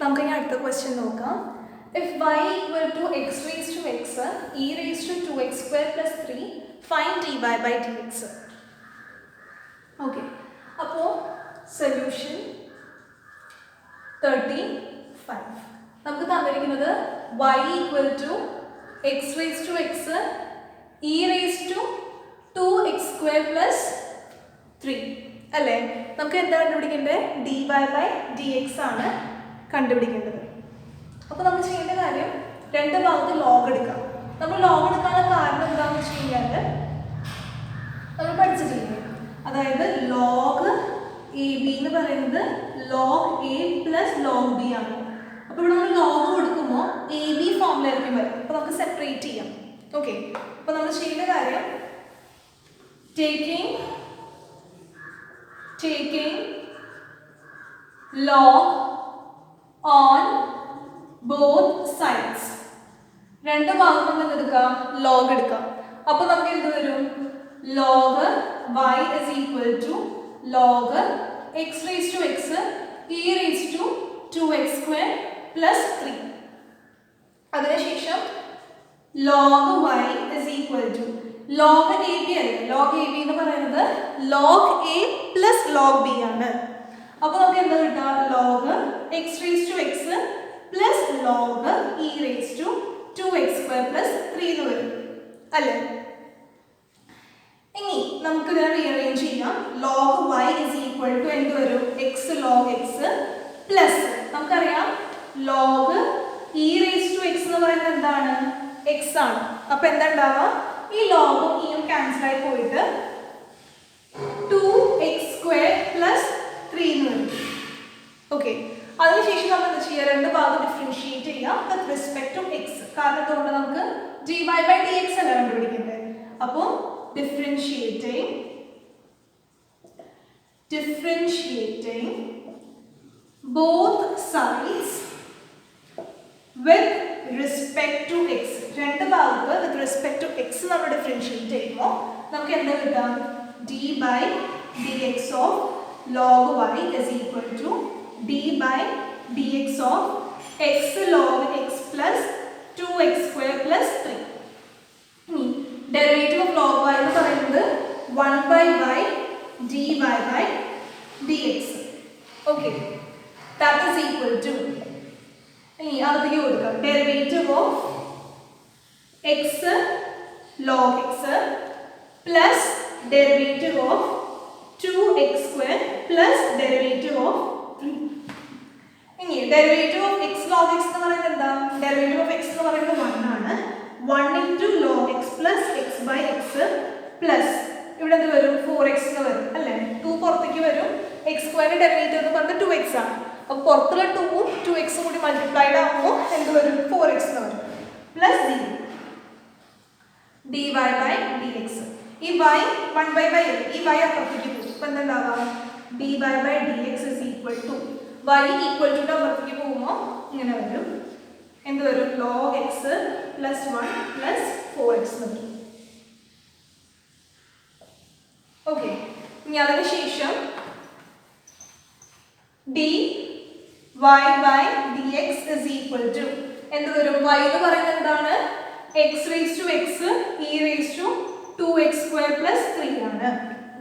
നമുക്ക് ഇനി അടുത്ത ക്വസ്റ്റ്യൻ നോക്കാം. If y equal to x raised to x e raised to 2x square plus 3, find dy by dx. Okay. അപ്പോൾ solution 35. നമുക്ക് തന്നിരിക്കുന്നത് y equal to x raised to x e raised to 2x square plus 3 അല്ലേ? നമുക്ക് എന്താ കണ്ടുപിടിക്കേണ്ടത്? dy by dx ആണ് കണ്ടുപിടിക്കേണ്ടത്. അപ്പോൾ നമ്മൾ ചെയ്യേണ്ട കാര്യം രണ്ട് ഭാഗത്ത് ലോഗ് എടുക്കാം. നമ്മൾ ലോഗ് എടുക്കാനുള്ള കാരണം എന്താണെന്ന് വെച്ച് കഴിഞ്ഞാൽ നമ്മൾ പഠിച്ചിട്ടില്ലേ, അതായത് ലോഗ് എ ബി എന്ന് പറയുന്നത് log A plus log B ആണ്. അപ്പോൾ ഇവിടെ നമ്മൾ ലോഗ് കൊടുക്കുമ്പോൾ എ ബി ഫോമിലായിരിക്കും വരും. അപ്പോൾ നമുക്ക് സെപ്പറേറ്റ് ചെയ്യാം. ഓക്കെ, അപ്പോൾ നമ്മൾ ചെയ്യുന്ന കാര്യം taking log on both sides. രണ്ട് ഭാഗം നമ്മൾ എടുക്കാം, ലോഗ് എടുക്കാം. അപ്പോൾ നമുക്ക് എന്ത് വരും? Log y is equal to log x raised to x e raised to 2x square plus 3. അതിനുശേഷം log y is equal to log ab അല്ലേ? log ab എന്ന് പറയുന്നത് log a plus log b ആണ്. അപ്പോൾ നമുക്ക് എന്താ കിട്ടുക? log x raised to x plus log e raised to 2x square plus 3 എന്ന് വരും അല്ലേ? ഇനി നമുക്ക് ഇതിനെ റീഅറേഞ്ച് ചെയ്യാം. log y is equal to എന്ത് വരും? x log x plus നമുക്കറിയാം log e raised to x എന്ന് പറയുന്നത് എന്താണ്? x ആണ്. അപ്പോൾ എന്താ ഉണ്ടാവുക? ഈ ലോഗും ഇയും ക്യാൻസൽ ആയി പോയിട്ട് 2x square plus 3 എന്ന് വരും. ഓക്കെ, അതിനുശേഷം നമ്മൾ എന്താ ചെയ്യുക? രണ്ട് ഭാഗം ഡിഫറൻഷിയേറ്റ് ചെയ്യാം വിത്ത് റെസ്പെക്ട് ടു x. കാരണം അതുകൊണ്ട് നമുക്ക് dy by dx അല്ല കണ്ടുപിടിക്കേണ്ടത്. അപ്പോൾ differentiating both sides with respect to x. രണ്ട് ഭാഗത്ത് with respect to x നമ്മൾ ഡിഫറൻഷിയേറ്റ് ചെയ്യുമ്പോൾ നമുക്ക് എന്താ കിട്ടുക? d by dx of log y is equal to d by dx of x log x plus 2x square plus 3. Derivative of log y എന്ന് പറയുന്നത് 1 by y dy by dx. Okay, that is equal to ഇനി അകത്തേക്ക് കൊടുക്കാം derivative of x log x plus derivative of 2x square plus derivative of 3. ഇനി derivative of x log x എന്ന് പറയുന്നത് എന്താ? Derivative of x എന്ന് പറയുന്നത് 1 ആണ്. 1 into log x plus x by x plus ഇവിടെ എന്ത് വരും? 4x എന്ന് വരും അല്ലേ? 2 പുറത്തേക്ക് വരും. x square ഡെറിവേറ്റീവ് എന്ന് പറയുന്നത് 2x ആണ്. അപ്പോൾ പുറത്തുള്ള 2ഉം 2xും കൂടി മൾട്ടിപ്ലൈഡ് ആകുമ്പോൾ എന്ത് വരും? 4x എന്ന് വരും പ്ലസ് 0 dy by dx. ഈ y 1 by y ഈ y അപ്പുറത്തേക്ക് പോകും. അപ്പോൾ എന്തുണ്ടാവുക? dy by dx is equal to y equal to അപ്പുറത്തേക്ക് പോകുമ്പോൾ ഇങ്ങനെ വരും. എന്ത് വരും? log x plus 1 plus 4x എന്ന് വരും. ഓക്കെ, ഇനി അതിന് ശേഷം dy by dx is equal to എന്ത് വരും? y എന്ന് പറയുന്നത് എന്താണ്? x raised to x e raised to 2x square plus 3 ആണ്.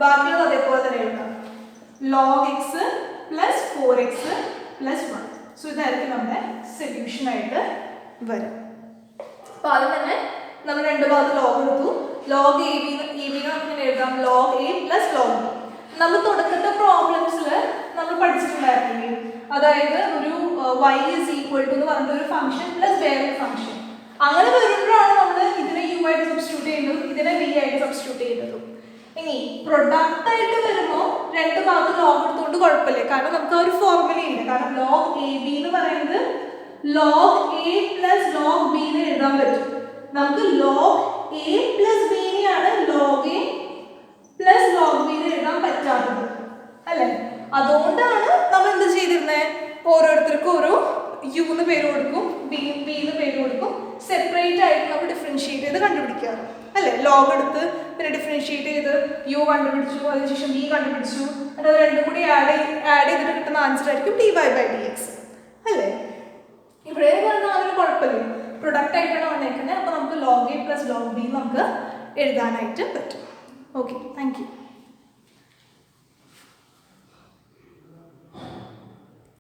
ബാക്കിയുള്ളത് അതേപോലെ തന്നെ എഴുതാം. log x plus 4x plus 1. So ഇതായിരിക്കും നമ്മുടെ സൊല്യൂഷൻ ആയിട്ട് വരും. അപ്പോൾ ആദ്യം തന്നെ നമ്മൾ രണ്ട് ഭാഗത്ത് ലോഗ് എടുത്തു. log a b നമുക്ക് എഴുതാം log a plus log b. നമ്മൾ തുടക്കത്തെ പ്രോബ്ലംസിൽ നമ്മൾ പഠിച്ചിട്ടുണ്ടായിരുന്നില്ലേ, അതായത് ഒരു y is equal to എന്ന് പറഞ്ഞിട്ട് ഒരു ഫംഗ്ഷൻ പ്ലസ് വേറൊരു ഫംഗ്ഷൻ അങ്ങനെ വരുമ്പോഴാണ് നമ്മൾ ഇതിനെ u ആയിട്ട് സബ്സ്റ്റിറ്റ്യൂട്ട് ചെയ്യുന്നതും ഇതിനെ v ആയിട്ട് സബ്സ്റ്റിറ്റ്യൂട്ട് ചെയ്യുന്നതും. ഇനി പ്രൊഡക്റ്റ് ആയിട്ട് വരുമ്പോൾ രണ്ട് ഭാഗത്ത് ലോഗ് എടുത്തുകൊണ്ട് കുഴപ്പമില്ല, കാരണം നമുക്ക് ആ ഒരു ഫോർമുലയുണ്ട്. കാരണം log a b എന്ന് പറയുന്നത് log a plus log b എന്ന് എഴുതാൻ പറ്റും. നമുക്ക് log a plus b നെയാണ് log a plus log b എന്ന് എഴുതാൻ പറ്റാത്തത് അല്ലേ? അതുകൊണ്ടാണ് നമ്മൾ എന്ത് ചെയ്തിരുന്നത്? ഓരോരുത്തർക്കും ഓരോ u എന്ന് പേര് കൊടുക്കും, b എന്ന് പേര് കൊടുക്കും, സെപ്പറേറ്റ് ആയിട്ട് നമ്മൾ ഡിഫറൻഷിയേറ്റ് ചെയ്ത് കണ്ടുപിടിക്കുക അല്ലേ? ലോഗ് എടുത്ത് പിന്നെ ഡിഫറൻഷിയേറ്റ് ചെയ്ത് u കണ്ടുപിടിച്ചു, അതിനുശേഷം b കണ്ടുപിടിച്ചു, അത് രണ്ടും കൂടി ആഡ് ചെയ്തിട്ട് കിട്ടുന്ന ആൻസർ ആയിരിക്കും dy by dx അല്ലേ? ഇവിടെ പറഞ്ഞാൽ അതിന് കുഴപ്പമില്ല, പ്രൊഡക്റ്റ് ആയിട്ടാണ് വന്നേക്കുന്നത്. അപ്പോൾ നമുക്ക് log a plus log b നമുക്ക് എഴുതാനായിട്ട് പറ്റും. Okay, thank you.